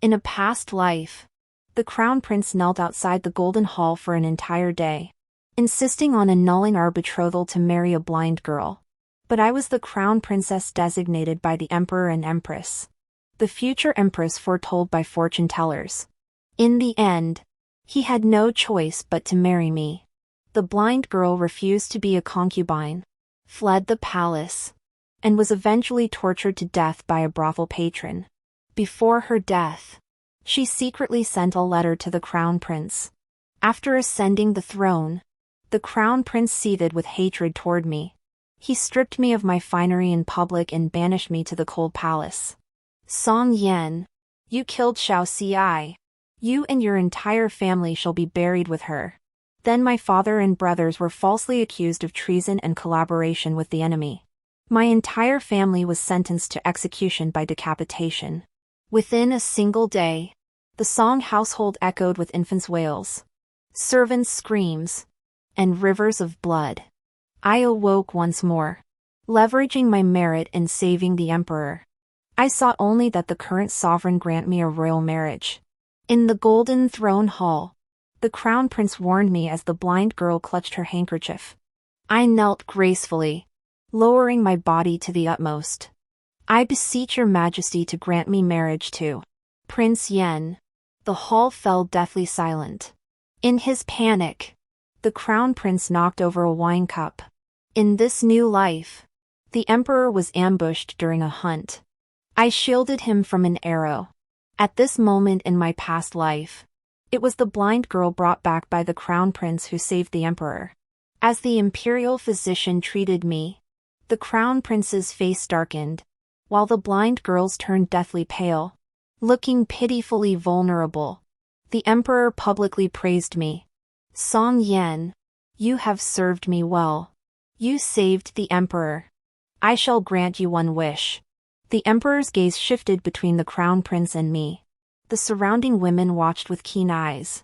In a past life, the crown prince knelt outside the golden hall for an entire day, insisting on annulling our betrothal to marry a blind girl. But I was the crown princess designated by the emperor and empress, the future empress foretold by fortune tellers. In the end, he had no choice but to marry me. The blind girl refused to be a concubine, fled the palace, and was eventually tortured to death by a brothel patron. Before her death, she secretly sent a letter to the crown prince. After ascending the throne, the crown prince seethed with hatred toward me. He stripped me of my finery in public and banished me to the cold palace. Song Yan, you killed Xiao Ci. You and your entire family shall be buried with her. Then my father and brothers were falsely accused of treason and collaboration with the enemy. My entire family was sentenced to execution by decapitation. Within a single day, the Song household echoed with infants' wails, servants' screams, and rivers of blood. I awoke once more, leveraging my merit in saving the emperor. I sought only that the current sovereign grant me a royal marriage. In the golden throne hall, the crown prince warned me as the blind girl clutched her handkerchief. I knelt gracefully, lowering my body to the utmost. I beseech your majesty to grant me marriage to Prince Yen. The hall fell deathly silent. In his panic, the crown prince knocked over a wine cup. In this new life, the emperor was ambushed during a hunt. I shielded him from an arrow. At this moment in my past life, it was the blind girl brought back by the crown prince who saved the emperor. As the imperial physician treated me, the crown prince's face darkened, while the blind girl's turned deathly pale. Looking pitifully vulnerable, the emperor publicly praised me. Song Yan, you have served me well. You saved the emperor. I shall grant you one wish. The emperor's gaze shifted between the crown prince and me. The surrounding women watched with keen eyes,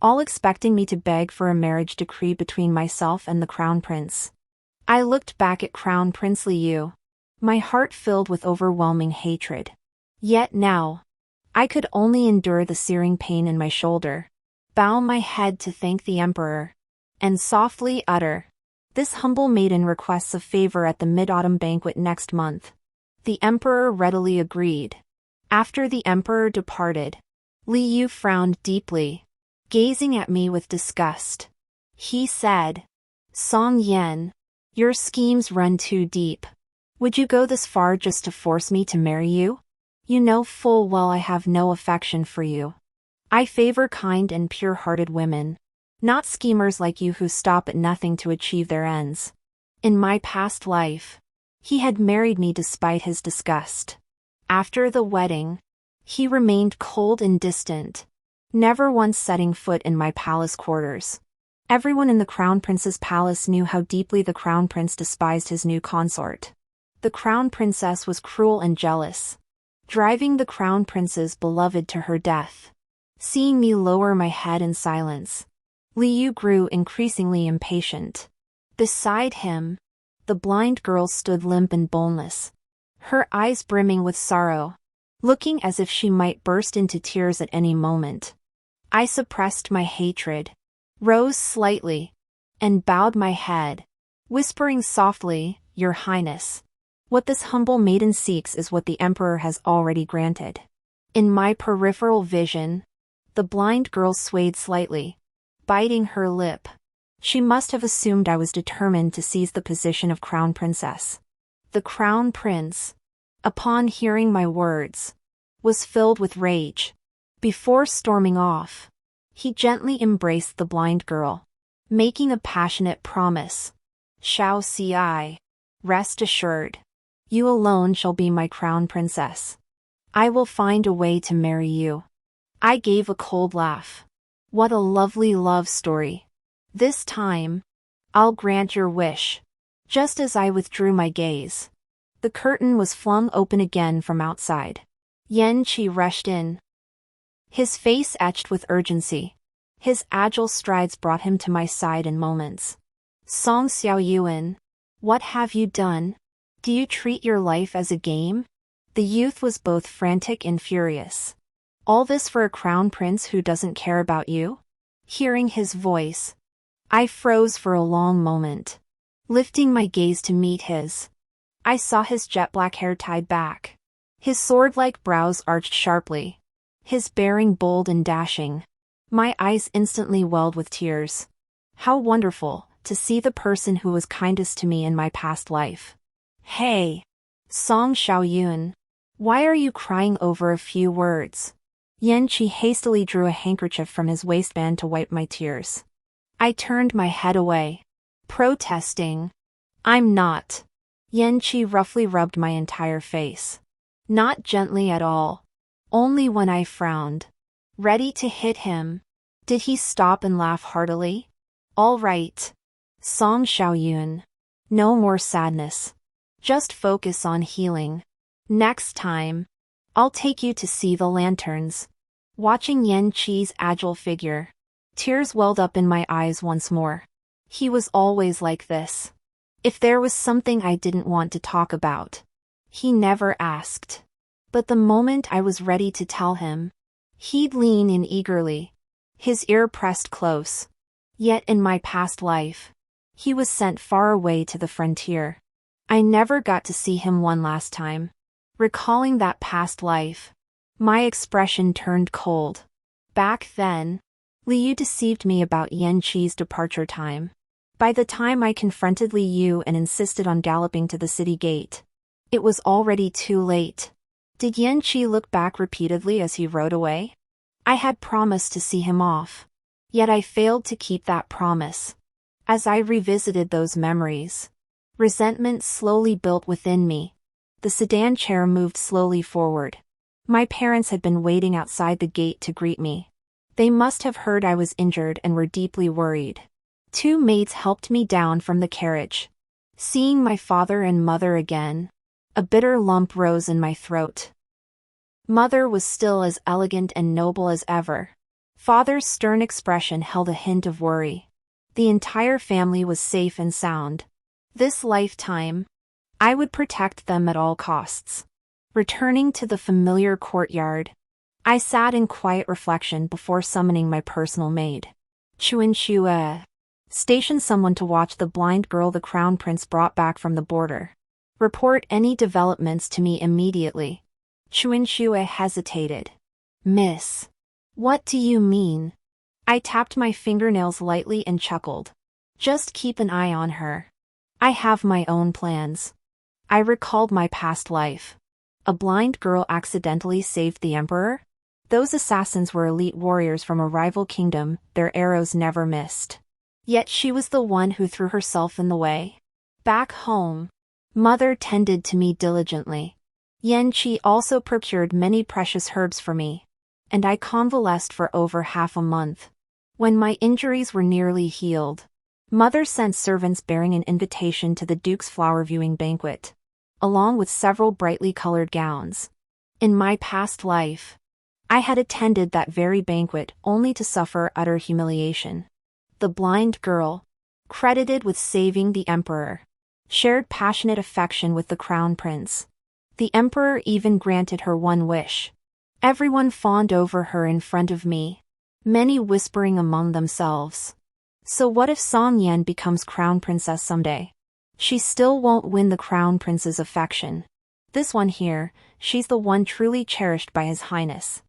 all expecting me to beg for a marriage decree between myself and the crown prince. I looked back at Crown Prince Liu, my heart filled with overwhelming hatred. Yet now, I could only endure the searing pain in my shoulder, bow my head to thank the emperor, and softly utter, "This humble maiden requests a favor at the mid-autumn banquet next month." The emperor readily agreed. After the emperor departed, Liu frowned deeply, gazing at me with disgust. He said, "Song Yan, your schemes run too deep. Would you go this far just to force me to marry you? You know full well I have no affection for you. I favor kind and pure-hearted women, not schemers like you who stop at nothing to achieve their ends." In my past life, he had married me despite his disgust. After the wedding, he remained cold and distant, never once setting foot in my palace quarters. Everyone in the crown prince's palace knew how deeply the crown prince despised his new consort. The crown princess was cruel and jealous, driving the crown prince's beloved to her death. Seeing me lower my head in silence, Liu grew increasingly impatient. Beside him, the blind girl stood limp and boneless, her eyes brimming with sorrow, looking as if she might burst into tears at any moment. I suppressed my hatred, rose slightly, and bowed my head, whispering softly, "Your Highness, what this humble maiden seeks is what the emperor has already granted." In my peripheral vision, the blind girl swayed slightly, biting her lip. She must have assumed I was determined to seize the position of crown princess. The crown prince, upon hearing my words, was filled with rage. Before storming off, he gently embraced the blind girl, making a passionate promise. "Xiao Ci, rest assured, you alone shall be my crown princess. I will find a way to marry you." I gave a cold laugh. What a lovely love story. This time, I'll grant your wish. Just as I withdrew my gaze, the curtain was flung open again from outside. Yan Qi rushed in, his face etched with urgency. His agile strides brought him to my side in moments. "Song Xiaoyuan, what have you done? Do you treat your life as a game?" The youth was both frantic and furious. All this for a crown prince who doesn't care about you? Hearing his voice, I froze for a long moment. Lifting my gaze to meet his, I saw his jet black hair tied back. His sword-like brows arched sharply. His bearing bold and dashing. My eyes instantly welled with tears. How wonderful to see the person who was kindest to me in my past life. Hey, Song Xiaoyun. Why are you crying over a few words? Yan Qi hastily drew a handkerchief from his waistband to wipe my tears. I turned my head away, protesting. I'm not. Yan Qi roughly rubbed my entire face. Not gently at all. Only when I frowned. Ready to hit him. Did he stop and laugh heartily? All right. Song Xiaoyun. No more sadness. Just focus on healing. Next time, I'll take you to see the lanterns. Watching Yan Qi's agile figure, tears welled up in my eyes once more. He was always like this. If there was something I didn't want to talk about, he never asked. But the moment I was ready to tell him, he'd lean in eagerly, his ear pressed close. Yet in my past life, he was sent far away to the frontier. I never got to see him one last time. Recalling that past life, my expression turned cold. Back then, Liu deceived me about Yan Qi's departure time. By the time I confronted Liu and insisted on galloping to the city gate, it was already too late. Did Yan Qi look back repeatedly as he rode away? I had promised to see him off. Yet I failed to keep that promise. As I revisited those memories, resentment slowly built within me. The sedan chair moved slowly forward. My parents had been waiting outside the gate to greet me. They must have heard I was injured and were deeply worried. Two maids helped me down from the carriage. Seeing my father and mother again, a bitter lump rose in my throat. Mother was still as elegant and noble as ever. Father's stern expression held a hint of worry. The entire family was safe and sound. This lifetime, I would protect them at all costs. Returning to the familiar courtyard, I sat in quiet reflection before summoning my personal maid. Chuan station someone to watch the blind girl the crown prince brought back from the border. Report any developments to me immediately. Chuan hesitated. Miss. What do you mean? I tapped my fingernails lightly and chuckled. Just keep an eye on her. I have my own plans. I recalled my past life. A blind girl accidentally saved the emperor? Those assassins were elite warriors from a rival kingdom, their arrows never missed. Yet she was the one who threw herself in the way. Back home, mother tended to me diligently. Yan Qi also procured many precious herbs for me, and I convalesced for over half a month. When my injuries were nearly healed, mother sent servants bearing an invitation to the Duke's flower viewing banquet, along with several brightly colored gowns. In my past life, I had attended that very banquet only to suffer utter humiliation. The blind girl, credited with saving the emperor, shared passionate affection with the crown prince. The emperor even granted her one wish. Everyone fawned over her in front of me, many whispering among themselves. So what if Song Yan becomes crown princess someday? She still won't win the crown prince's affection. This one here, she's the one truly cherished by his highness.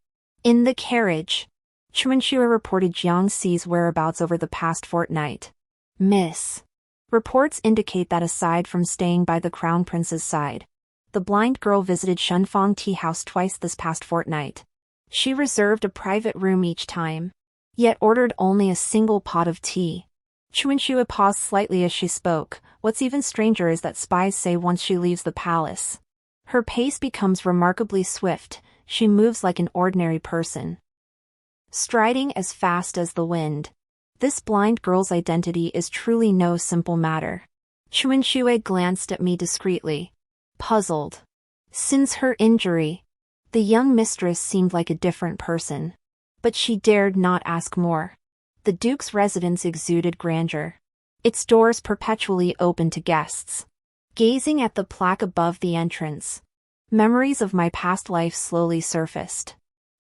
In the carriage, Chuanxue reported Jiang Xi's whereabouts over the past fortnight. Miss. Reports indicate that aside from staying by the crown prince's side, the blind girl visited Shunfang Tea House twice this past fortnight. She reserved a private room each time, yet ordered only a single pot of tea. Chuanxue paused slightly as she spoke. What's even stranger is that spies say once she leaves the palace, her pace becomes remarkably swift. She moves like an ordinary person, striding as fast as the wind. This blind girl's identity is truly no simple matter. Chuanxue glanced at me discreetly, puzzled. Since her injury, the young mistress seemed like a different person. But she dared not ask more. The Duke's residence exuded grandeur, its doors perpetually open to guests. Gazing at the plaque above the entrance, memories of my past life slowly surfaced.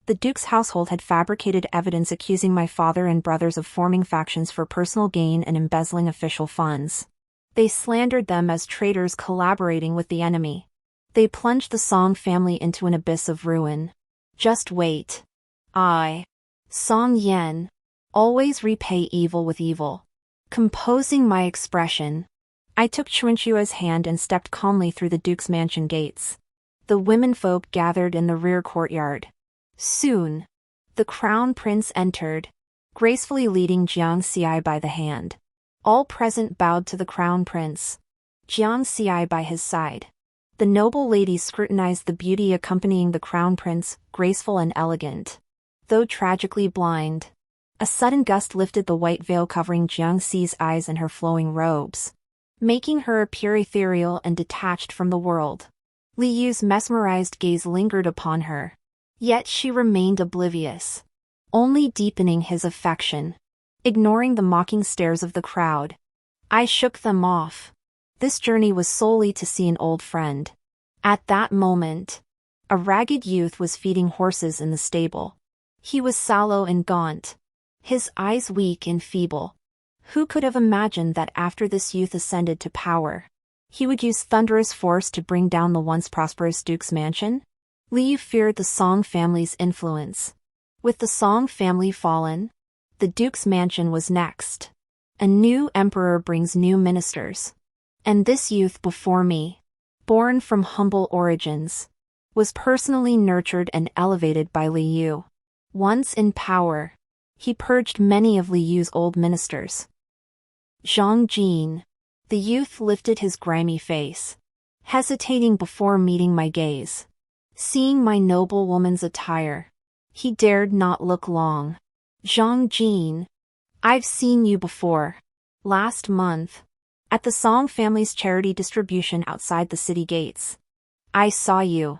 The duke's household had fabricated evidence accusing my father and brothers of forming factions for personal gain and embezzling official funds. They slandered them as traitors collaborating with the enemy. They plunged the Song family into an abyss of ruin. Just wait. I, Song Yen, always repay evil with evil. Composing my expression, I took Chuanchua's hand and stepped calmly through the duke's mansion gates. The womenfolk gathered in the rear courtyard. Soon, the crown prince entered, gracefully leading Jiang Xiai by the hand. All present bowed to the crown prince, Jiang Xiai by his side. The noble ladies scrutinized the beauty accompanying the crown prince, graceful and elegant, though tragically blind. A sudden gust lifted the white veil covering Jiang Xi's eyes and her flowing robes, making her appear ethereal and detached from the world. Li Yu's mesmerized gaze lingered upon her. Yet she remained oblivious, only deepening his affection. Ignoring the mocking stares of the crowd, I shook them off. This journey was solely to see an old friend. At that moment, a ragged youth was feeding horses in the stable. He was sallow and gaunt, his eyes weak and feeble. Who could have imagined that after this youth ascended to power, he would use thunderous force to bring down the once prosperous duke's mansion? Li Yu feared the Song family's influence. With the Song family fallen, the duke's mansion was next. A new emperor brings new ministers. And this youth before me, born from humble origins, was personally nurtured and elevated by Li Yu. Once in power, he purged many of Li Yu's old ministers. Zhang Jin. The youth lifted his grimy face, hesitating before meeting my gaze. Seeing my noble woman's attire, he dared not look long. Zhang Jin. I've seen you before. Last month, at the Song family's charity distribution outside the city gates. I saw you.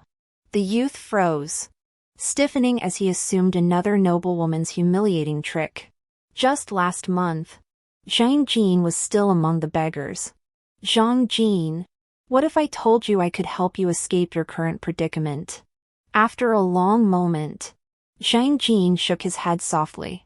The youth froze, stiffening as he assumed another noblewoman's humiliating trick. Just last month, Zhang Jin was still among the beggars. Zhang Jin, what if I told you I could help you escape your current predicament? After a long moment, Zhang Jin shook his head softly.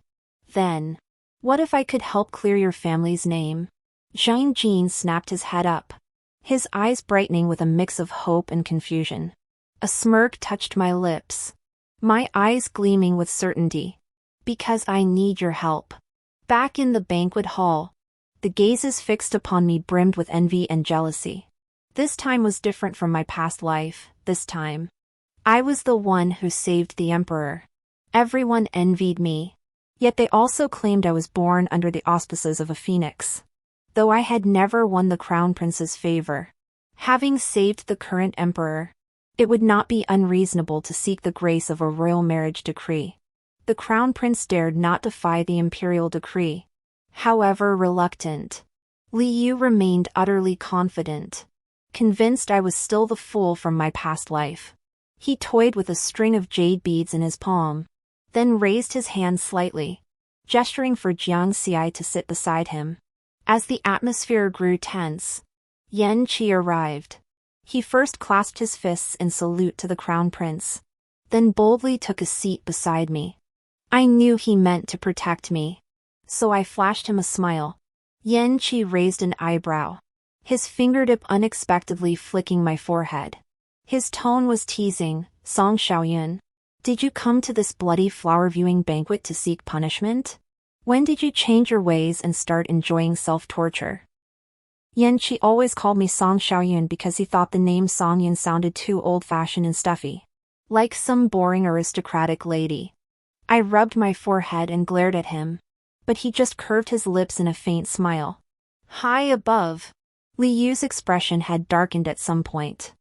Then, what if I could help clear your family's name? Zhang Jin snapped his head up, his eyes brightening with a mix of hope and confusion. A smirk touched my lips, my eyes gleaming with certainty. Because I need your help. Back in the banquet hall, the gazes fixed upon me brimmed with envy and jealousy. This time was different from my past life. This time, I was the one who saved the emperor. Everyone envied me. Yet they also claimed I was born under the auspices of a phoenix. Though I had never won the crown prince's favor, having saved the current emperor, it would not be unreasonable to seek the grace of a royal marriage decree. The crown prince dared not defy the imperial decree. However reluctant, Li Yu remained utterly confident, convinced I was still the fool from my past life. He toyed with a string of jade beads in his palm, then raised his hand slightly, gesturing for Jiang Xiai to sit beside him. As the atmosphere grew tense, Yan Qi arrived. He first clasped his fists in salute to the crown prince, then boldly took a seat beside me. I knew he meant to protect me, so I flashed him a smile. Yan Qi raised an eyebrow, his fingertip unexpectedly flicking my forehead. His tone was teasing. Song Xiaoyun, did you come to this bloody flower-viewing banquet to seek punishment? When did you change your ways and start enjoying self-torture? Yan Qi always called me Song Xiaoyun because he thought the name Song Yun sounded too old-fashioned and stuffy, like some boring aristocratic lady. I rubbed my forehead and glared at him, but he just curved his lips in a faint smile. High above, Li Yu's expression had darkened at some point.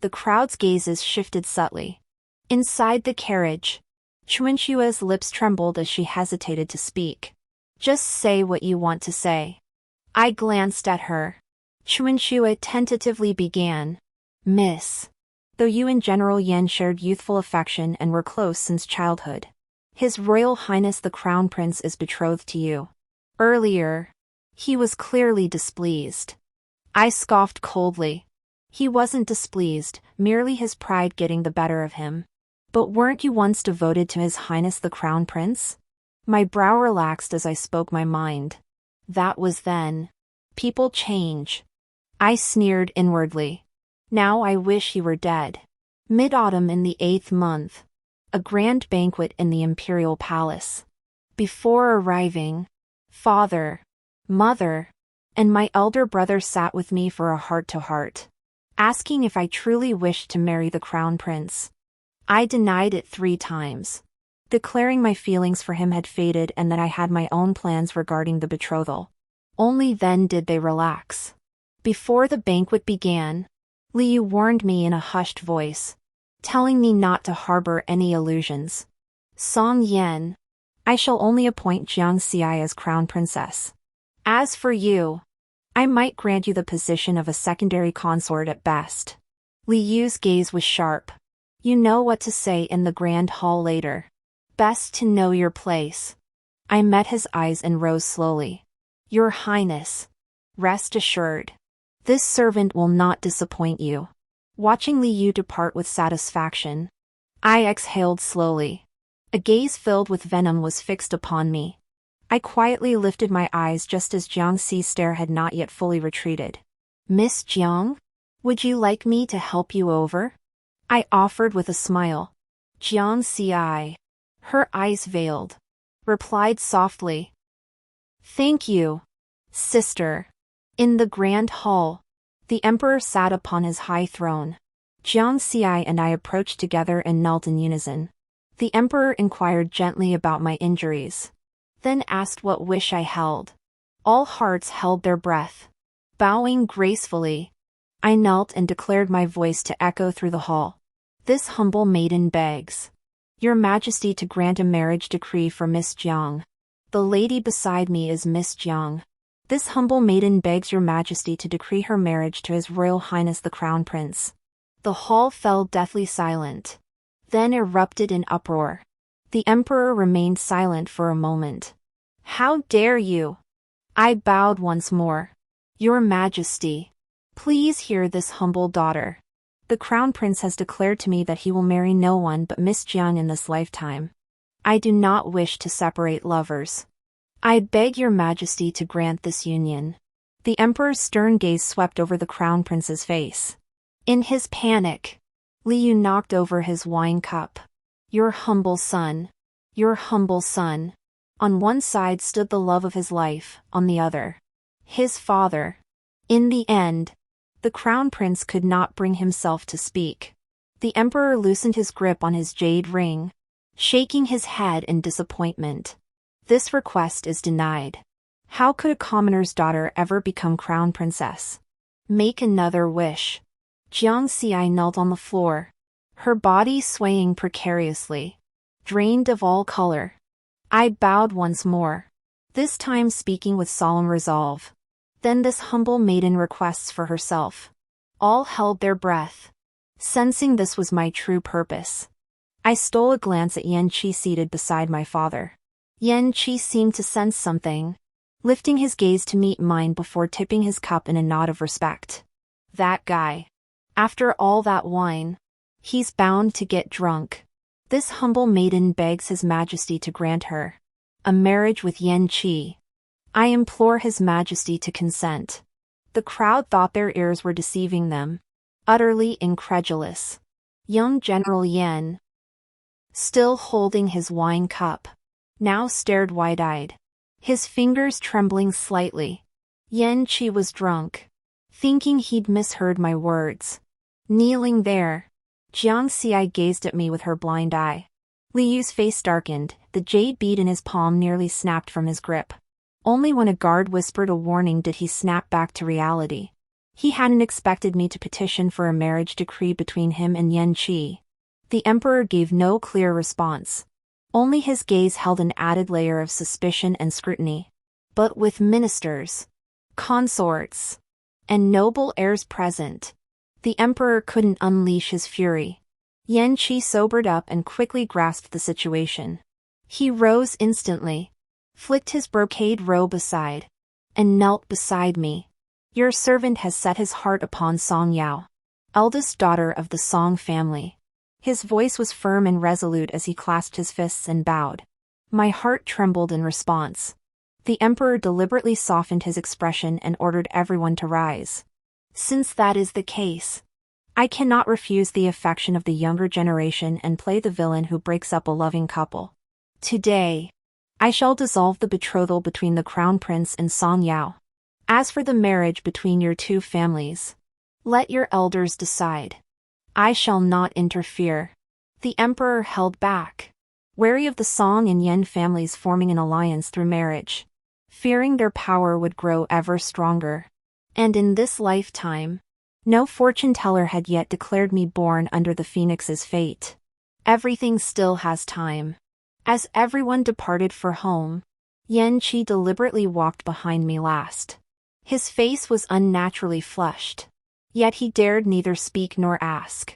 The crowd's gazes shifted subtly. Inside the carriage, Chuanchua's lips trembled as she hesitated to speak. Just say what you want to say. I glanced at her. Chuanchua tentatively began. Miss. Though you and General Yan shared youthful affection and were close since childhood, His Royal Highness the Crown Prince is betrothed to you. Earlier, he was clearly displeased. I scoffed coldly. He wasn't displeased, merely his pride getting the better of him. But weren't you once devoted to His Highness the Crown Prince? My brow relaxed as I spoke my mind. That was then. People change. I sneered inwardly. Now I wish he were dead. Mid-autumn in the 8th month. A grand banquet in the imperial palace. Before arriving, father, mother, and my elder brother sat with me for a heart-to-heart, asking if I truly wished to marry the crown prince. I denied it 3 times, declaring my feelings for him had faded and that I had my own plans regarding the betrothal. Only then did they relax. Before the banquet began, Liu warned me in a hushed voice, telling me not to harbor any illusions. Song Yen, I shall only appoint Jiang Xi as crown princess. As for you, I might grant you the position of a secondary consort at best. Li Yu's gaze was sharp. You know what to say in the grand hall later. Best to know your place. I met his eyes and rose slowly. Your Highness, rest assured, this servant will not disappoint you. Watching Li Yu depart with satisfaction, I exhaled slowly. A gaze filled with venom was fixed upon me. I quietly lifted my eyes just as Jiang Xi's stare had not yet fully retreated. Miss Jiang? Would you like me to help you over? I offered with a smile. Jiang Xi, her eyes veiled, replied softly. Thank you, sister. In the grand hall, the emperor sat upon his high throne. Jiang Xi and I approached together and knelt in unison. The emperor inquired gently about my injuries, then asked what wish I held. All hearts held their breath. Bowing gracefully, I knelt and declared my voice to echo through the hall. This humble maiden begs Your Majesty to grant a marriage decree for Miss Jiang. The lady beside me is Miss Jiang. This humble maiden begs Your Majesty to decree her marriage to His Royal Highness the Crown Prince. The hall fell deathly silent, then erupted in uproar. The emperor remained silent for a moment. How dare you? I bowed once more. Your Majesty, please hear this humble daughter. The Crown Prince has declared to me that he will marry no one but Miss Jiang in this lifetime. I do not wish to separate lovers. I beg Your Majesty to grant this union. The emperor's stern gaze swept over the Crown Prince's face. In his panic, Liu knocked over his wine cup. Your humble son. Your humble son. On one side stood the love of his life, on the other, his father. In the end, the Crown Prince could not bring himself to speak. The emperor loosened his grip on his jade ring, shaking his head in disappointment. This request is denied. How could a commoner's daughter ever become crown princess? Make another wish. Jiang Xi knelt on the floor, her body swaying precariously, drained of all color. I bowed once more, this time speaking with solemn resolve. Then this humble maiden requests for herself. All held their breath, sensing this was my true purpose. I stole a glance at Yan Qi seated beside my father. Yan Qi seemed to sense something, lifting his gaze to meet mine before tipping his cup in a nod of respect. That guy. After all that wine, he's bound to get drunk. This humble maiden begs His Majesty to grant her a marriage with Yan Qi. I implore His Majesty to consent. The crowd thought their ears were deceiving them, utterly incredulous. Young General Yan, still holding his wine cup, now stared wide-eyed, his fingers trembling slightly. Yan Qi was drunk, thinking he'd misheard my words. Kneeling there, Jiang Xi gazed at me with her blind eye. Liu's face darkened, the jade bead in his palm nearly snapped from his grip. Only when a guard whispered a warning did he snap back to reality. He hadn't expected me to petition for a marriage decree between him and Yan Qi. The emperor gave no clear response. Only his gaze held an added layer of suspicion and scrutiny. But with ministers, consorts, and noble heirs present, the emperor couldn't unleash his fury. Yan Qi sobered up and quickly grasped the situation. He rose instantly, flicked his brocade robe aside, and knelt beside me. Your servant has set his heart upon Song Yao, eldest daughter of the Song family. His voice was firm and resolute as he clasped his fists and bowed. My heart trembled in response. The emperor deliberately softened his expression and ordered everyone to rise. Since that is the case, I cannot refuse the affection of the younger generation and play the villain who breaks up a loving couple. Today, I shall dissolve the betrothal between the crown prince and Song Yao. As for the marriage between your two families, let your elders decide. I shall not interfere. The emperor held back, wary of the Song and Yen families forming an alliance through marriage, fearing their power would grow ever stronger. And in this lifetime, no fortune-teller had yet declared me born under the phoenix's fate. Everything still has time. As everyone departed for home, Yan Qi deliberately walked behind me last. His face was unnaturally flushed, yet he dared neither speak nor ask.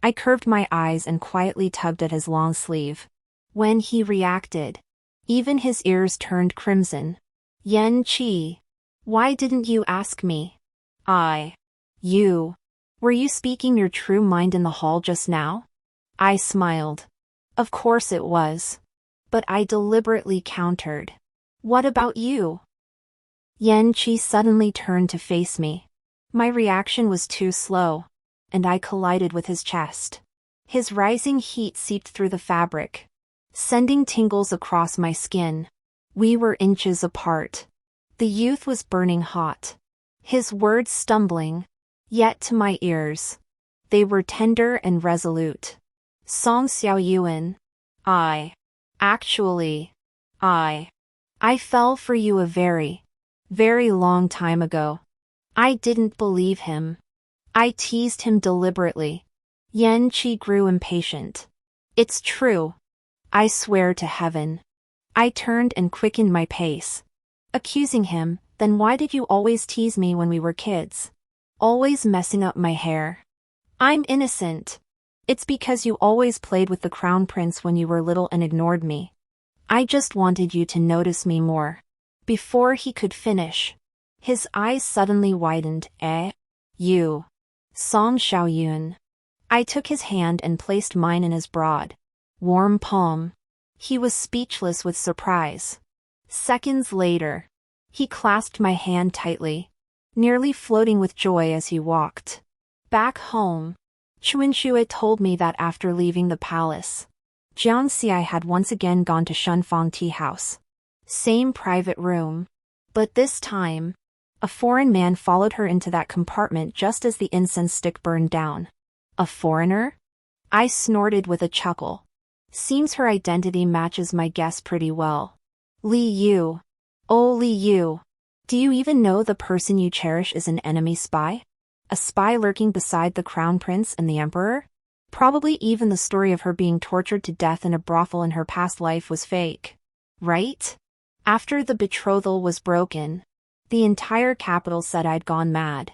I curved my eyes and quietly tugged at his long sleeve. When he reacted, even his ears turned crimson. Yan Qi, why didn't you ask me? Were you speaking your true mind in the hall just now? I smiled. Of course it was. But I deliberately countered. What about you? Yan Qi suddenly turned to face me. My reaction was too slow, and I collided with his chest. His rising heat seeped through the fabric, sending tingles across my skin. We were inches apart. The youth was burning hot, his words stumbling, yet to my ears, they were tender and resolute. Song Xiaoyuan, I fell for you a very, very long time ago. I didn't believe him. I teased him deliberately. Yan Qi grew impatient. It's true. I swear to heaven. I turned and quickened my pace, accusing him. Then why did you always tease me when we were kids? Always messing up my hair. I'm innocent. It's because you always played with the crown prince when you were little and ignored me. I just wanted you to notice me more. Before he could finish, his eyes suddenly widened. You. Song Xiaoyun. I took his hand and placed mine in his broad, warm palm. He was speechless with surprise. Seconds later, he clasped my hand tightly, nearly floating with joy as he walked. Back home, Chuanxue told me that after leaving the palace, Jiang Xi had once again gone to Shunfang tea house. Same private room. But this time, a foreign man followed her into that compartment just as the incense stick burned down. A foreigner? I snorted with a chuckle. Seems her identity matches my guess pretty well. Li Yu. Oh Li Yu. Do you even know the person you cherish is an enemy spy? A spy lurking beside the crown prince and the emperor? Probably even the story of her being tortured to death in a brothel in her past life was fake. Right? After the betrothal was broken, the entire capital said I'd gone mad.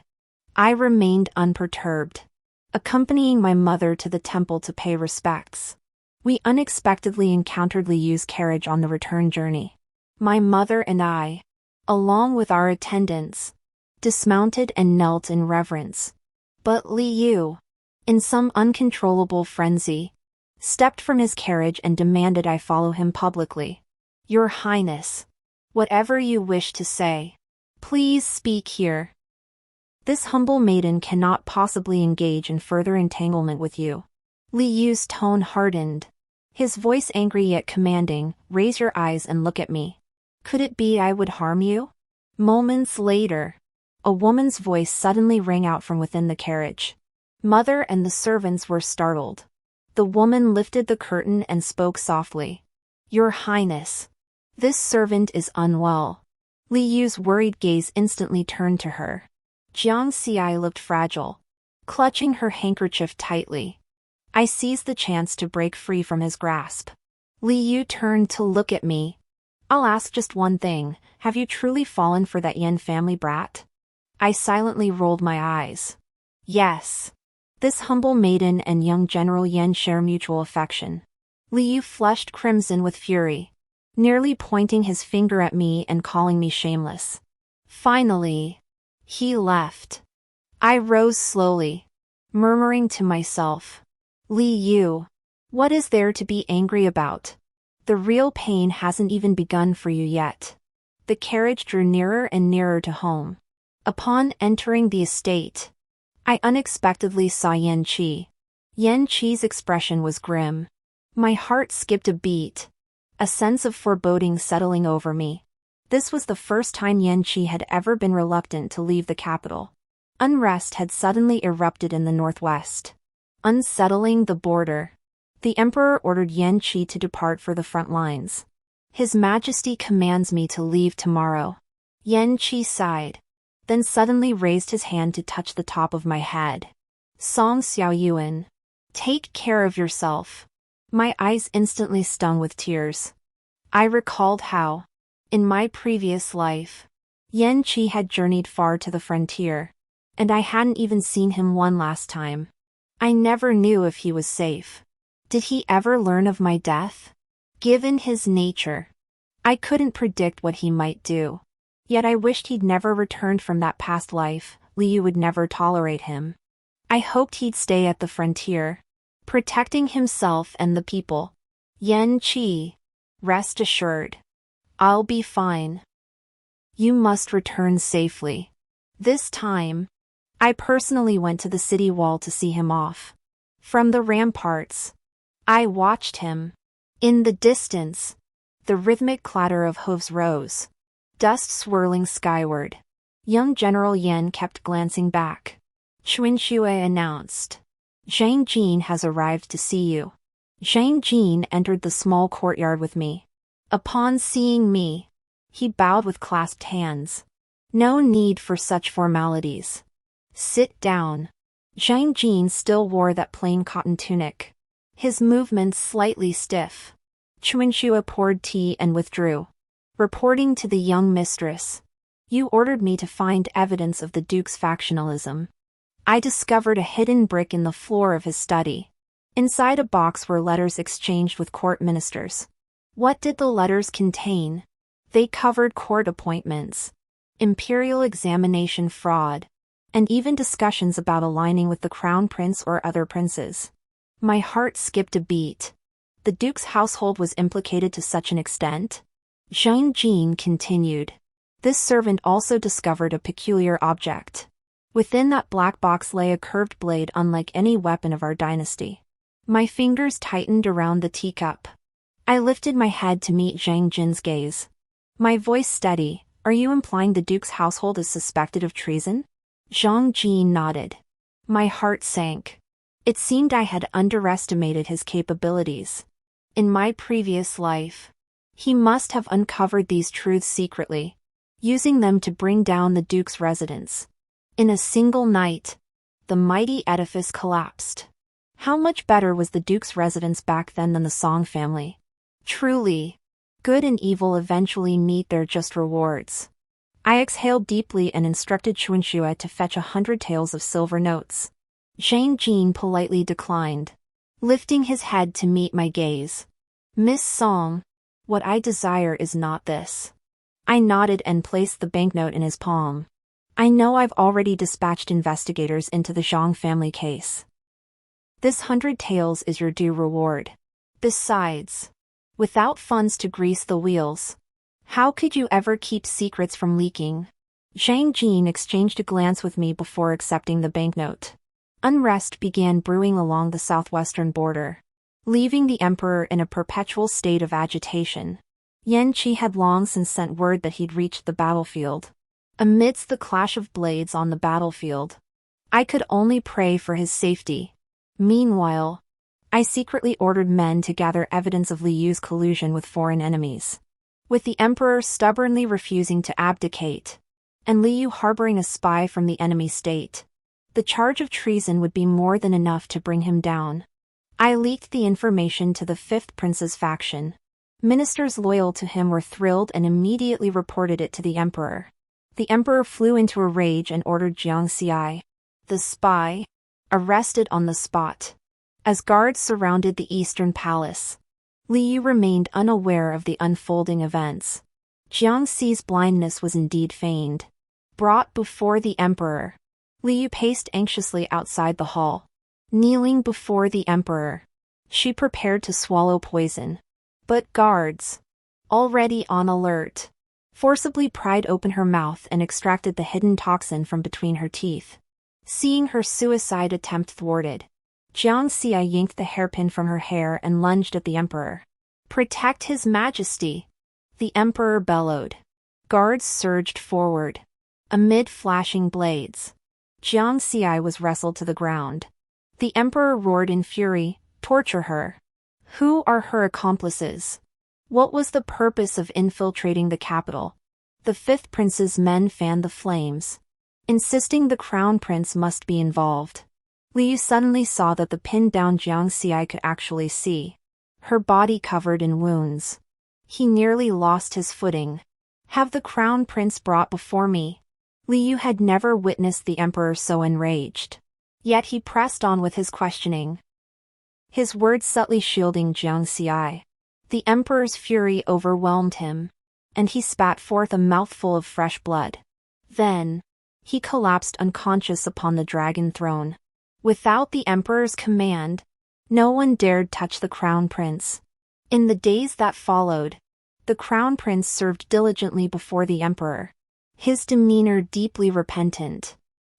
I remained unperturbed, accompanying my mother to the temple to pay respects. We unexpectedly encountered Li Yu's carriage on the return journey. My mother and I, along with our attendants, dismounted and knelt in reverence. But Li Yu, in some uncontrollable frenzy, stepped from his carriage and demanded I follow him publicly. Your Highness, whatever you wish to say, please speak here. This humble maiden cannot possibly engage in further entanglement with you. Li Yu's tone hardened, his voice angry yet commanding. Raise your eyes and look at me. Could it be I would harm you? Moments later, a woman's voice suddenly rang out from within the carriage. Mother and the servants were startled. The woman lifted the curtain and spoke softly. Your Highness, this servant is unwell. Li Yu's worried gaze instantly turned to her. Jiang Xi looked fragile, clutching her handkerchief tightly. I seized the chance to break free from his grasp. Li Yu turned to look at me. I'll ask just one thing, have you truly fallen for that Yen family brat? I silently rolled my eyes. Yes. This humble maiden and young General Yen share mutual affection. Li Yu flushed crimson with fury, nearly pointing his finger at me and calling me shameless. Finally, he left. I rose slowly, murmuring to myself, Li Yu. What is there to be angry about? The real pain hasn't even begun for you yet. The carriage drew nearer and nearer to home. Upon entering the estate, I unexpectedly saw Yan Qi. Yan Qi's expression was grim. My heart skipped a beat, a sense of foreboding settling over me. This was the first time Yan Qi had ever been reluctant to leave the capital. Unrest had suddenly erupted in the northwest, unsettling the border. The emperor ordered Yan Qi to depart for the front lines. His Majesty commands me to leave tomorrow. Yan Qi sighed, then suddenly raised his hand to touch the top of my head. Song Xiaoyuan. Take care of yourself. My eyes instantly stung with tears. I recalled how, in my previous life, Yan Qi had journeyed far to the frontier, and I hadn't even seen him one last time. I never knew if he was safe. Did he ever learn of my death? Given his nature, I couldn't predict what he might do. Yet I wished he'd never returned from that past life. Li Yu would never tolerate him. I hoped he'd stay at the frontier, protecting himself and the people. Yan Qi, rest assured, I'll be fine. You must return safely. This time, I personally went to the city wall to see him off. From the ramparts, I watched him. In the distance, the rhythmic clatter of hooves rose, dust swirling skyward. Young General Yan kept glancing back. Chuanxue announced, Zhang Jin has arrived to see you. Zhang Jin entered the small courtyard with me. Upon seeing me, he bowed with clasped hands. No need for such formalities. Sit down. Zhang Jin still wore that plain cotton tunic, his movements slightly stiff. Chuanxue poured tea and withdrew, reporting to the young mistress. You ordered me to find evidence of the Duke's factionalism. I discovered a hidden brick in the floor of his study. Inside a box were letters exchanged with court ministers. What did the letters contain? They covered court appointments, imperial examination fraud, and even discussions about aligning with the crown prince or other princes. My heart skipped a beat. The Duke's household was implicated to such an extent? Zhang Jin continued. This servant also discovered a peculiar object. Within that black box lay a curved blade unlike any weapon of our dynasty. My fingers tightened around the teacup. I lifted my head to meet Zhang Jin's gaze. My voice steady. Are you implying the Duke's household is suspected of treason? Zhang Jin nodded. My heart sank. It seemed I had underestimated his capabilities. In my previous life, he must have uncovered these truths secretly, using them to bring down the Duke's residence. In a single night, the mighty edifice collapsed. How much better was the Duke's residence back then than the Song family? Truly, good and evil eventually meet their just rewards. I exhaled deeply and instructed Chuanxue to fetch 100 taels of silver notes. Zhang Jin politely declined, lifting his head to meet my gaze. Miss Song, what I desire is not this. I nodded and placed the banknote in his palm. I know I've already dispatched investigators into the Zhang family case. This 100 taels is your due reward. Besides, without funds to grease the wheels, how could you ever keep secrets from leaking? Zhang Jin exchanged a glance with me before accepting the banknote. Unrest began brewing along the southwestern border, leaving the emperor in a perpetual state of agitation. Yan Qi had long since sent word that he'd reached the battlefield. Amidst the clash of blades on the battlefield, I could only pray for his safety. Meanwhile, I secretly ordered men to gather evidence of Li Yu's collusion with foreign enemies. With the emperor stubbornly refusing to abdicate, and Li Yu harboring a spy from the enemy state, the charge of treason would be more than enough to bring him down. I leaked the information to the 5th Prince's faction. Ministers loyal to him were thrilled and immediately reported it to the emperor. The emperor flew into a rage and ordered Jiang Xi, the spy, arrested on the spot. As guards surrounded the eastern palace, Li Yu remained unaware of the unfolding events. Jiang Xi's blindness was indeed feigned. Brought before the emperor, Li Yu paced anxiously outside the hall. Kneeling before the emperor, she prepared to swallow poison. But guards, already on alert, forcibly pried open her mouth and extracted the hidden toxin from between her teeth. Seeing her suicide attempt thwarted, Jiang Xia yanked the hairpin from her hair and lunged at the emperor. "Protect his majesty!" the emperor bellowed. Guards surged forward. Amid flashing blades, Jiang Xia was wrestled to the ground. The emperor roared in fury, "Torture her! Who are her accomplices? What was the purpose of infiltrating the capital?" The fifth prince's men fanned the flames, insisting the crown prince must be involved. Liu suddenly saw that the pinned-down Jiang Xia could actually see, her body covered in wounds. He nearly lost his footing. "Have the crown prince brought before me." Liu had never witnessed the emperor so enraged. Yet he pressed on with his questioning, his words subtly shielding Jiang Xia. The emperor's fury overwhelmed him, and he spat forth a mouthful of fresh blood. Then, he collapsed unconscious upon the dragon throne. Without the emperor's command, no one dared touch the crown prince. In the days that followed, the crown prince served diligently before the emperor, his demeanor deeply repentant.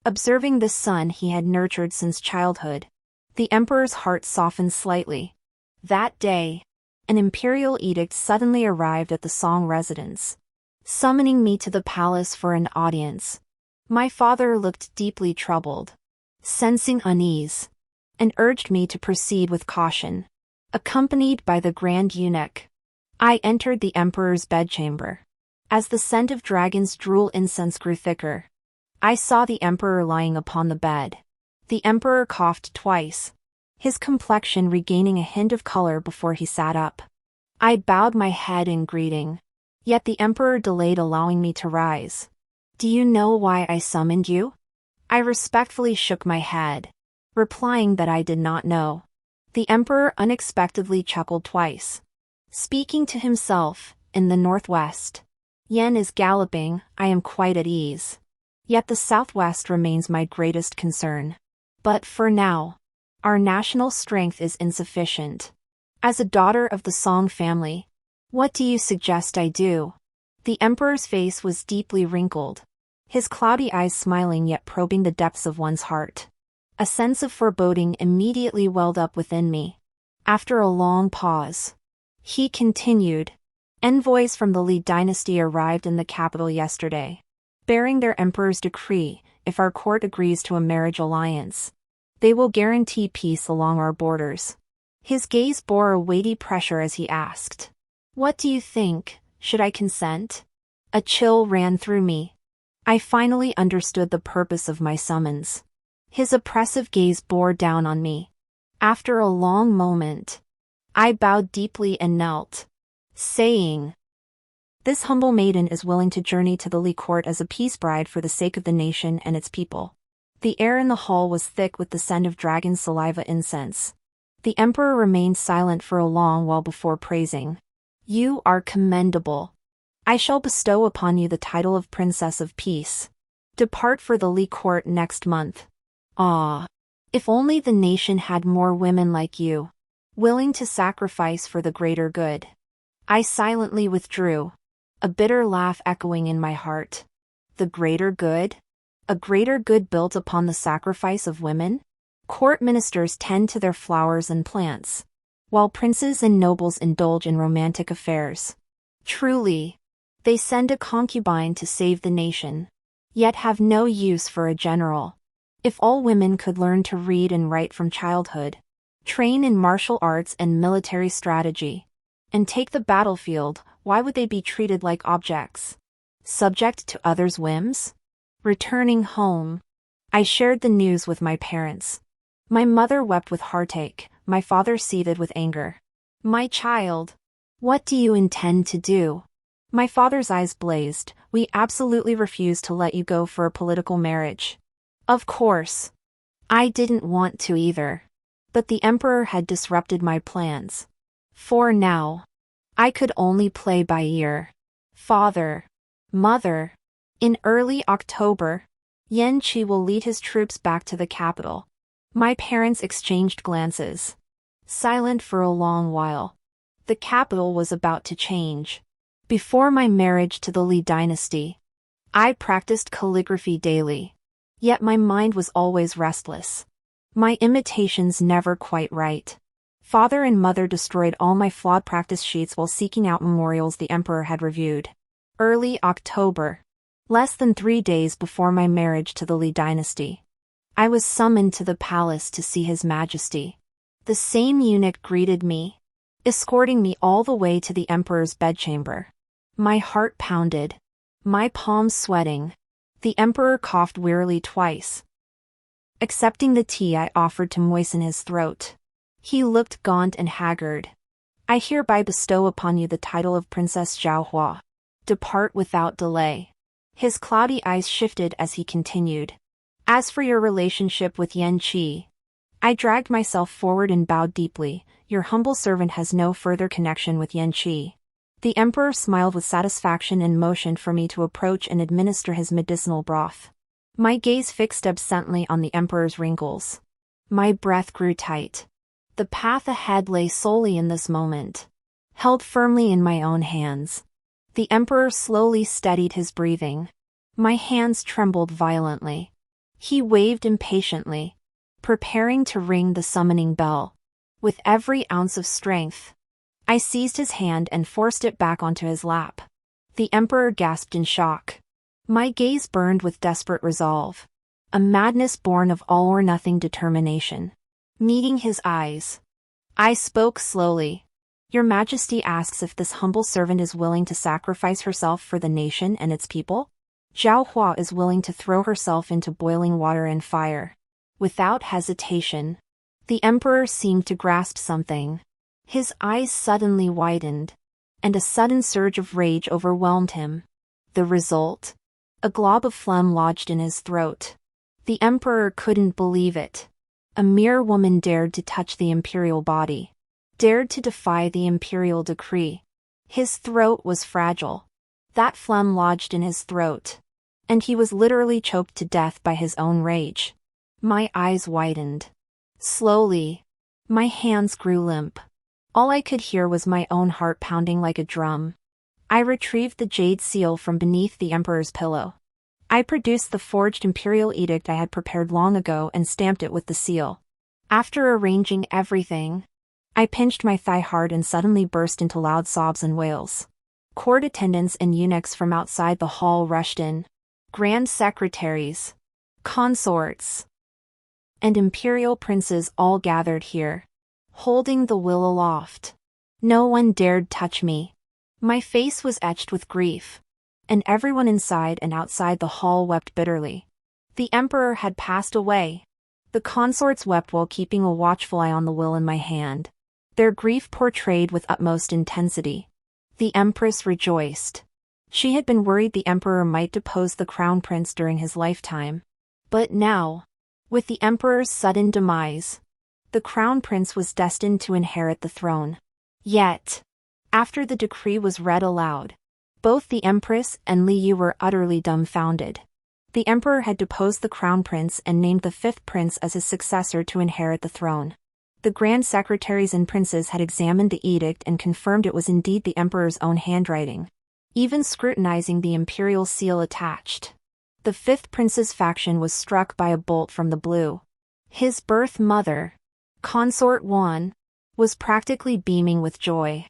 Observing the son he had nurtured since childhood, the emperor's heart softened slightly. That day, an imperial edict suddenly arrived at the Song residence, summoning me to the palace for an audience. My father looked deeply troubled, sensing unease, and urged me to proceed with caution. Accompanied by the grand eunuch, I entered the emperor's bedchamber. As the scent of dragon's drool incense grew thicker, I saw the emperor lying upon the bed. The emperor coughed twice, his complexion regaining a hint of color before he sat up. I bowed my head in greeting, yet the emperor delayed allowing me to rise. "Do you know why I summoned you?" I respectfully shook my head, replying that I did not know. The emperor unexpectedly chuckled twice. Speaking to himself, in the northwest, yen is galloping, I am quite at ease. Yet the southwest remains my greatest concern. But for now, our national strength is insufficient. As a daughter of the Song family, what do you suggest I do? The emperor's face was deeply wrinkled, his cloudy eyes smiling yet probing the depths of one's heart. A sense of foreboding immediately welled up within me. After a long pause, he continued, "Envoys from the Li dynasty arrived in the capital yesterday, bearing their emperor's decree. If our court agrees to a marriage alliance, they will guarantee peace along our borders." His gaze bore a weighty pressure as he asked, "What do you think? Should I consent?" A chill ran through me. I finally understood the purpose of my summons. His oppressive gaze bore down on me. After a long moment, I bowed deeply and knelt, saying, "This humble maiden is willing to journey to the Li court as a peace bride for the sake of the nation and its people." The air in the hall was thick with the scent of dragon saliva incense. The emperor remained silent for a long while before praising, "You are commendable. I shall bestow upon you the title of Princess of Peace. Depart for the Li court next month." Ah, if only the nation had more women like you, willing to sacrifice for the greater good. I silently withdrew, a bitter laugh echoing in my heart. The greater good? A greater good built upon the sacrifice of women? Court ministers tend to their flowers and plants, while princes and nobles indulge in romantic affairs. Truly, they send a concubine to save the nation, yet have no use for a general. If all women could learn to read and write from childhood, train in martial arts and military strategy, and take the battlefield, why would they be treated like objects, subject to others' whims? Returning home, I shared the news with my parents. My mother wept with heartache, my father seethed with anger. "My child, what do you intend to do?" My father's eyes blazed. "We absolutely refuse to let you go for a political marriage." Of course, I didn't want to either. But the emperor had disrupted my plans. For now, I could only play by ear. Father, mother. In early October, Yan Qi will lead his troops back to the capital. My parents exchanged glances. Silent for a long while. The capital was about to change. Before my marriage to the Li dynasty, I practiced calligraphy daily. Yet my mind was always restless. My imitations never quite right. Father and mother destroyed all my flawed practice sheets while seeking out memorials the emperor had reviewed. Early October. Less than 3 days before my marriage to the Li dynasty, I was summoned to the palace to see His Majesty. The same eunuch greeted me, escorting me all the way to the emperor's bedchamber. My heart pounded, my palms sweating. The emperor coughed wearily twice, accepting the tea I offered to moisten his throat. He looked gaunt and haggard. I hereby bestow upon you the title of Princess Zhaohua. Depart without delay. His cloudy eyes shifted as he continued. As for your relationship with Yan Qi, I dragged myself forward and bowed deeply. Your humble servant has no further connection with Yan Qi. The emperor smiled with satisfaction and motioned for me to approach and administer his medicinal broth. My gaze fixed absently on the emperor's wrinkles. My breath grew tight. The path ahead lay solely in this moment, held firmly in my own hands. The emperor slowly steadied his breathing. My hands trembled violently. He waved impatiently, preparing to ring the summoning bell. With every ounce of strength, I seized his hand and forced it back onto his lap. The emperor gasped in shock. My gaze burned with desperate resolve, a madness born of all-or-nothing determination. Meeting his eyes, I spoke slowly. Your Majesty asks if this humble servant is willing to sacrifice herself for the nation and its people? Zhaohua is willing to throw herself into boiling water and fire. Without hesitation. The emperor seemed to grasp something. His eyes suddenly widened, and a sudden surge of rage overwhelmed him. The result? A glob of phlegm lodged in his throat. The emperor couldn't believe it. A mere woman dared to touch the imperial body, dared to defy the imperial decree. His throat was fragile. That phlegm lodged in his throat, and he was literally choked to death by his own rage. My eyes widened. Slowly, my hands grew limp. All I could hear was my own heart pounding like a drum. I retrieved the jade seal from beneath the emperor's pillow. I produced the forged imperial edict I had prepared long ago and stamped it with the seal. After arranging everything, I pinched my thigh hard and suddenly burst into loud sobs and wails. Court attendants and eunuchs from outside the hall rushed in. Grand secretaries, consorts, and imperial princes all gathered here, holding the will aloft. No one dared touch me. My face was etched with grief, and everyone inside and outside the hall wept bitterly. The emperor had passed away. The consorts wept while keeping a watchful eye on the will in my hand, their grief portrayed with utmost intensity. The empress rejoiced. She had been worried the emperor might depose the crown prince during his lifetime. But now, with the emperor's sudden demise, the crown prince was destined to inherit the throne. Yet, after the decree was read aloud, both the empress and Li Yu were utterly dumbfounded. The emperor had deposed the crown prince and named the fifth prince as his successor to inherit the throne. The grand secretaries and princes had examined the edict and confirmed it was indeed the emperor's own handwriting, even scrutinizing the imperial seal attached. The fifth prince's faction was struck by a bolt from the blue. His birth mother, Consort 1, was practically beaming with joy.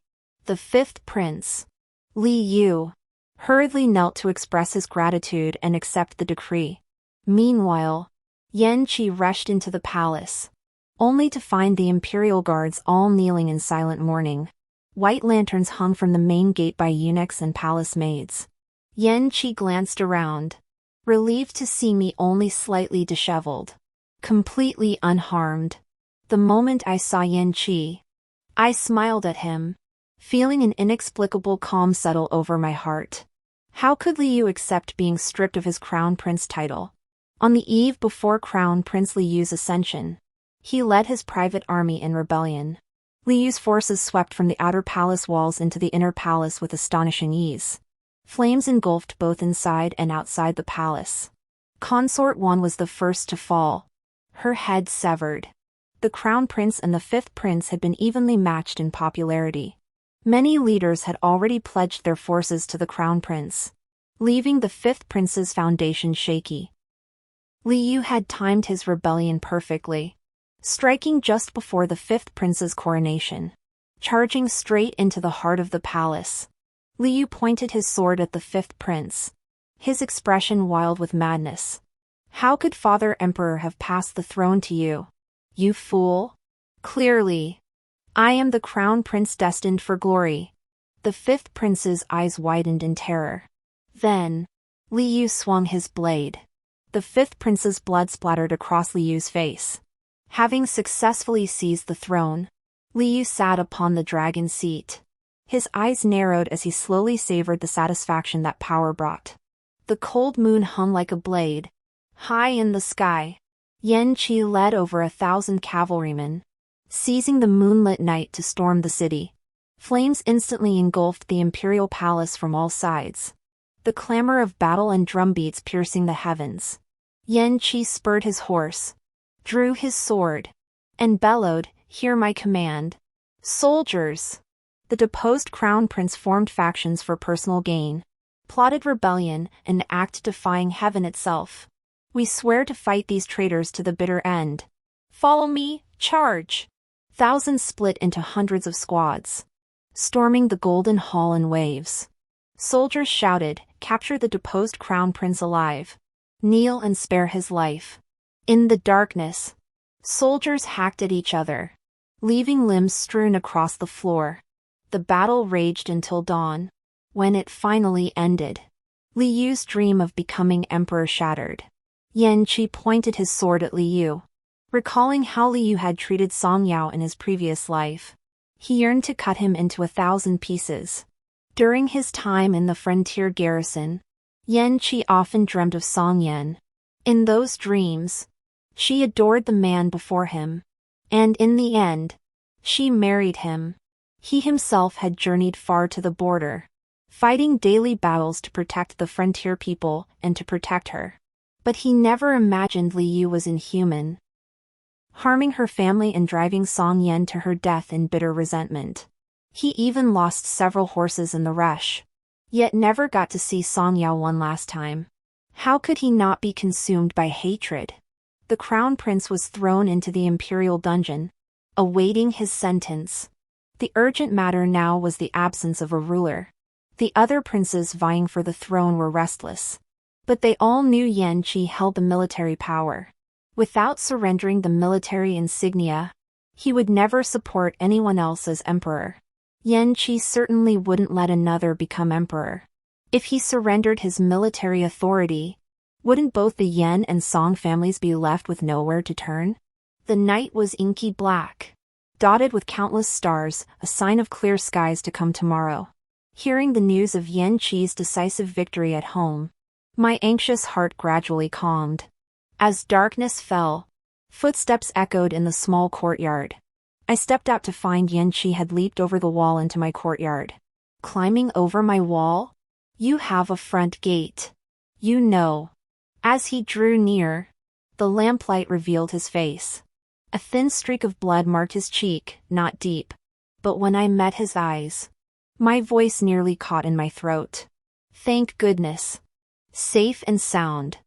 The fifth prince, Li Yu, hurriedly knelt to express his gratitude and accept the decree. Meanwhile, Yan Qi rushed into the palace, only to find the imperial guards all kneeling in silent mourning. White lanterns hung from the main gate by eunuchs and palace maids. Yan Qi glanced around, relieved to see me only slightly disheveled, completely unharmed. The moment I saw Yan Qi, I smiled at him, feeling an inexplicable calm settle over my heart. How could Li Yu accept being stripped of his crown prince title? On the eve before Crown Prince Li Yu's ascension, he led his private army in rebellion. Li Yu's forces swept from the outer palace walls into the inner palace with astonishing ease. Flames engulfed both inside and outside the palace. Consort 1 was the first to fall. her head severed. The crown prince and the fifth prince had been evenly matched in popularity. Many leaders had already pledged their forces to the crown prince, leaving the fifth prince's foundation shaky. Liu had timed his rebellion perfectly, striking just before the fifth prince's coronation. Charging straight into the heart of the palace, Liu pointed his sword at the fifth prince, his expression wild with madness. "How could Father Emperor have passed the throne to you, you fool? Clearly, I am the crown prince destined for glory." The fifth prince's eyes widened in terror. Then, Liu swung his blade. The fifth prince's blood splattered across Liu's face. Having successfully seized the throne, Liu sat upon the dragon seat. His eyes narrowed as he slowly savored the satisfaction that power brought. The cold moon hung like a blade, high in the sky. Yan Qi led over 1,000 cavalrymen, seizing the moonlit night to storm the city. Flames instantly engulfed the imperial palace from all sides, the clamor of battle and drumbeats piercing the heavens. Yan Qi spurred his horse, drew his sword, and bellowed, "Hear my command. Soldiers!" The deposed crown prince formed factions for personal gain, plotted rebellion, and act defying heaven itself. "We swear to fight these traitors to the bitter end. Follow me, charge!" Thousands split into hundreds of squads, storming the golden hall in waves. Soldiers shouted, "Capture the deposed crown prince alive. Kneel and spare his life." In the darkness, soldiers hacked at each other, leaving limbs strewn across the floor. The battle raged until dawn. When it finally ended, Liu's dream of becoming emperor shattered. Yan Qi pointed his sword at Liu, recalling how Liu had treated Song Yao in his previous life. He yearned to cut him into 1,000 pieces. During his time in the frontier garrison, Yan Qi often dreamt of Song Yan. In those dreams, she adored the man before him, and in the end, she married him. He himself had journeyed far to the border, fighting daily battles to protect the frontier people and to protect her. But he never imagined Liu was inhuman, harming her family and driving Song Yan to her death in bitter resentment. He even lost several horses in the rush, yet never got to see Song Yao one last time. How could he not be consumed by hatred? The crown prince was thrown into the imperial dungeon, awaiting his sentence. The urgent matter now was the absence of a ruler. The other princes vying for the throne were restless, but they all knew Yan Qi held the military power. Without surrendering the military insignia, he would never support anyone else as emperor. Yan Qi certainly wouldn't let another become emperor. If he surrendered his military authority, wouldn't both the Yan and Song families be left with nowhere to turn? The night was inky black, dotted with countless stars, a sign of clear skies to come tomorrow. Hearing the news of Yan Qi's decisive victory at home, my anxious heart gradually calmed. As darkness fell, footsteps echoed in the small courtyard. I stepped out to find Yan Qi had leaped over the wall into my courtyard. "Climbing over my wall? You have a front gate. You know." As he drew near, the lamplight revealed his face. A thin streak of blood marked his cheek, not deep. But when I met his eyes, my voice nearly caught in my throat. "Thank goodness. Safe and sound."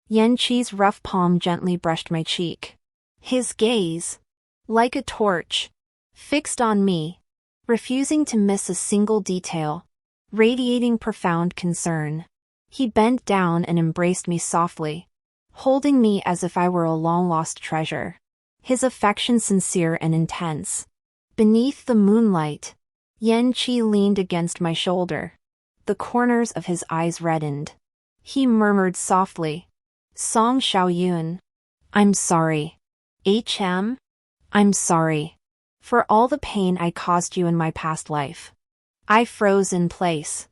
Yan Qi's rough palm gently brushed my cheek. His gaze, like a torch, fixed on me, refusing to miss a single detail, radiating profound concern. He bent down and embraced me softly, holding me as if I were a long-lost treasure. His affection sincere and intense. Beneath the moonlight, Yan Qi leaned against my shoulder. The corners of his eyes reddened. He murmured softly, "Song Xiaoyun, I'm sorry. I'm sorry. For all the pain I caused you in my past life." I froze in place.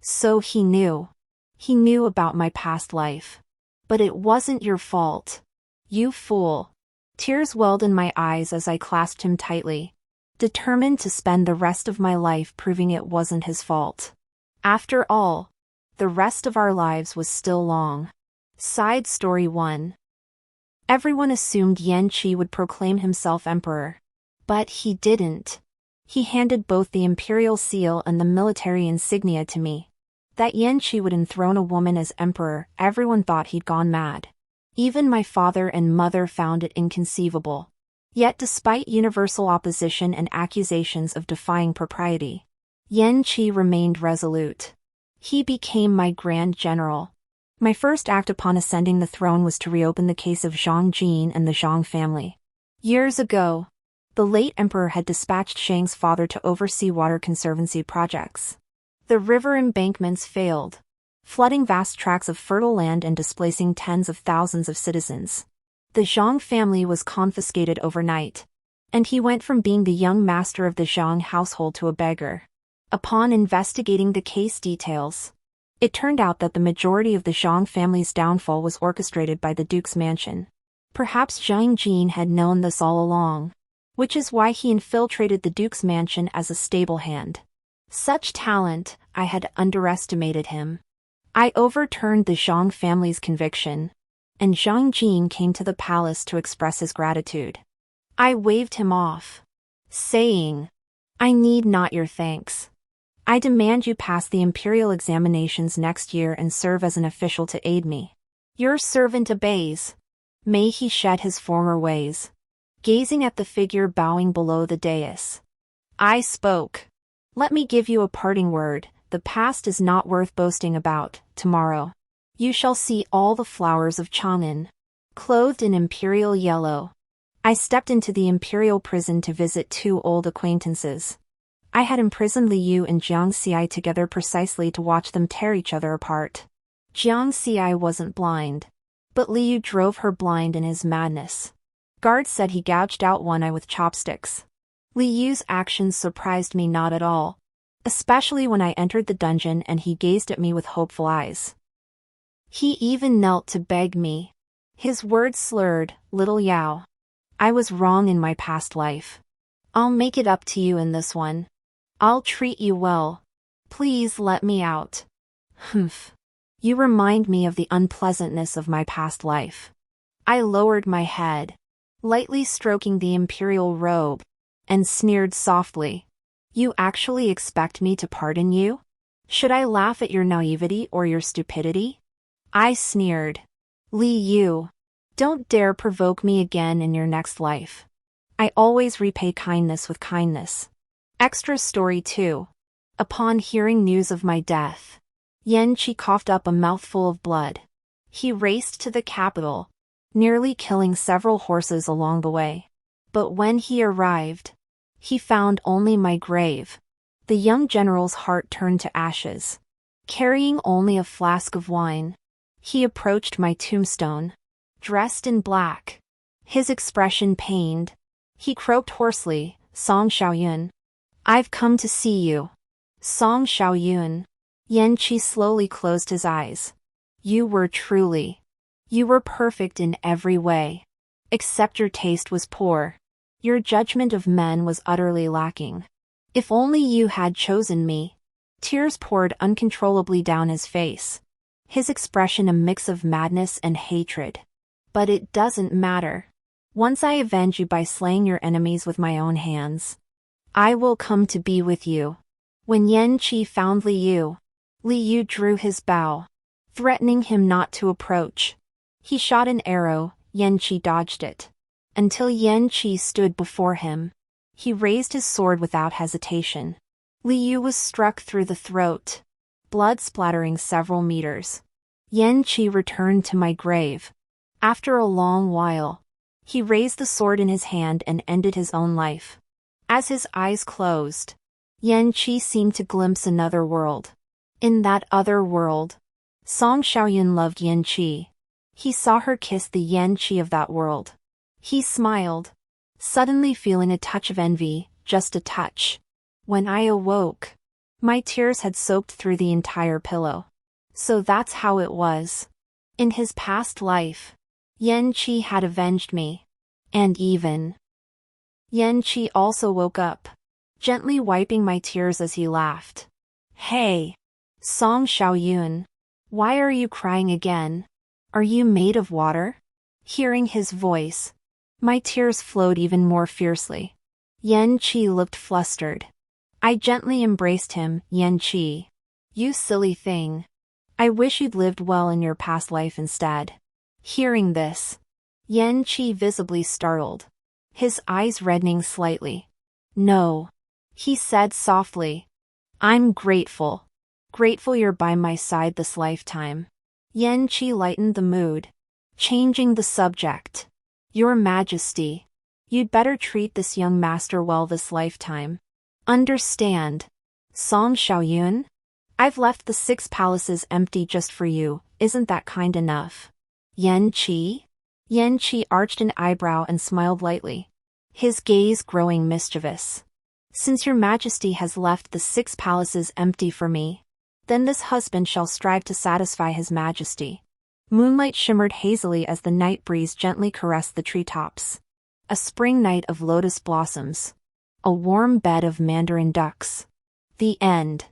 So he knew. He knew about my past life. "But it wasn't your fault. You fool." Tears welled in my eyes as I clasped him tightly, determined to spend the rest of my life proving it wasn't his fault. After all, the rest of our lives was still long. Side Story 1. Everyone assumed Yan Qi would proclaim himself emperor. But he didn't. He handed both the imperial seal and the military insignia to me. That Yan Qi would enthrone a woman as emperor, everyone thought he'd gone mad. Even my father and mother found it inconceivable. Yet despite universal opposition and accusations of defying propriety, Yan Qi remained resolute. He became my grand general. My first act upon ascending the throne was to reopen the case of Zhang Jin and the Zhang family. Years ago, the late emperor had dispatched Shang's father to oversee water conservancy projects. The river embankments failed, flooding vast tracts of fertile land and displacing tens of thousands of citizens. The Zhang family was confiscated overnight, and he went from being the young master of the Zhang household to a beggar. Upon investigating the case details, it turned out that the majority of the Zhang family's downfall was orchestrated by the duke's mansion. Perhaps Zhang Jin had known this all along, which is why he infiltrated the duke's mansion as a stable hand. Such talent, I had underestimated him. I overturned the Zhang family's conviction, and Zhang Jin came to the palace to express his gratitude. I waved him off, saying, "I need not your thanks. I demand you pass the imperial examinations next year and serve as an official to aid me. Your servant obeys. May he shed his former ways." Gazing at the figure bowing below the dais, I spoke. "Let me give you a parting word. The past is not worth boasting about. Tomorrow, you shall see all the flowers of Chang'an, clothed in imperial yellow." I stepped into the imperial prison to visit two old acquaintances. I had imprisoned Li Yu and Jiang Xi together precisely to watch them tear each other apart. Jiang Xi wasn't blind, but Li Yu drove her blind in his madness. Guards said he gouged out one eye with chopsticks. Li Yu's actions surprised me not at all, especially when I entered the dungeon and he gazed at me with hopeful eyes. He even knelt to beg me. His words slurred, "Little Yao, I was wrong in my past life. I'll make it up to you in this one. I'll treat you well. Please let me out." Humph. You remind me of the unpleasantness of my past life. I lowered my head, lightly stroking the imperial robe, and sneered softly. "You actually expect me to pardon you? Should I laugh at your naivety or your stupidity?" I sneered. "Li Yu, don't dare provoke me again in your next life. I always repay kindness with kindness." Extra story 2. Upon hearing news of my death, Yan Qi coughed up a mouthful of blood. He raced to the capital, nearly killing several horses along the way. But when he arrived, he found only my grave. The young general's heart turned to ashes. Carrying only a flask of wine, he approached my tombstone, dressed in black. His expression pained. He croaked hoarsely, "Song Xiaoyun. I've come to see you." Song Xiaoyun. Yan Qi slowly closed his eyes. You were perfect in every way. Except your taste was poor. Your judgment of men was utterly lacking. If only you had chosen me." Tears poured uncontrollably down his face, his expression a mix of madness and hatred. "But it doesn't matter. Once I avenge you by slaying your enemies with my own hands, I will come to be with you." When Yan Qi found Li Yu drew his bow, threatening him not to approach. He shot an arrow, Yan Qi dodged it. Until Yan Qi stood before him. He raised his sword without hesitation. Li Yu was struck through the throat, blood splattering several meters. Yan Qi returned to my grave. After a long while, he raised the sword in his hand and ended his own life. As his eyes closed, Yan Qi seemed to glimpse another world. In that other world, Song Xiaoyun loved Yan Qi. He saw her kiss the Yan Qi of that world. He smiled, suddenly feeling a touch of envy, just a touch. When I awoke, my tears had soaked through the entire pillow. So that's how it was. In his past life, Yan Qi had avenged me. And even Yan Qi also woke up, gently wiping my tears as he laughed. "Hey, Song Xiaoyun, why are you crying again? Are you made of water?" Hearing his voice, my tears flowed even more fiercely. Yan Qi looked flustered. I gently embraced him. Yan Qi. You silly thing. I wish you'd lived well in your past life instead. Hearing this, Yan Qi visibly startled, his eyes reddening slightly. No, he said softly. I'm grateful. Grateful you're by my side this lifetime. Yan Qi lightened the mood, changing the subject. Your Majesty, you'd better treat this young master well this lifetime. Understand? Song Xiaoyun? I've left the 6 palaces empty just for you, isn't that kind enough? Yan Qi? Yan Qi arched an eyebrow and smiled lightly, his gaze growing mischievous. Since your Majesty has left the 6 palaces empty for me, then this husband shall strive to satisfy his Majesty. Moonlight shimmered hazily as the night breeze gently caressed the treetops. A spring night of lotus blossoms. A warm bed of mandarin ducks. The end.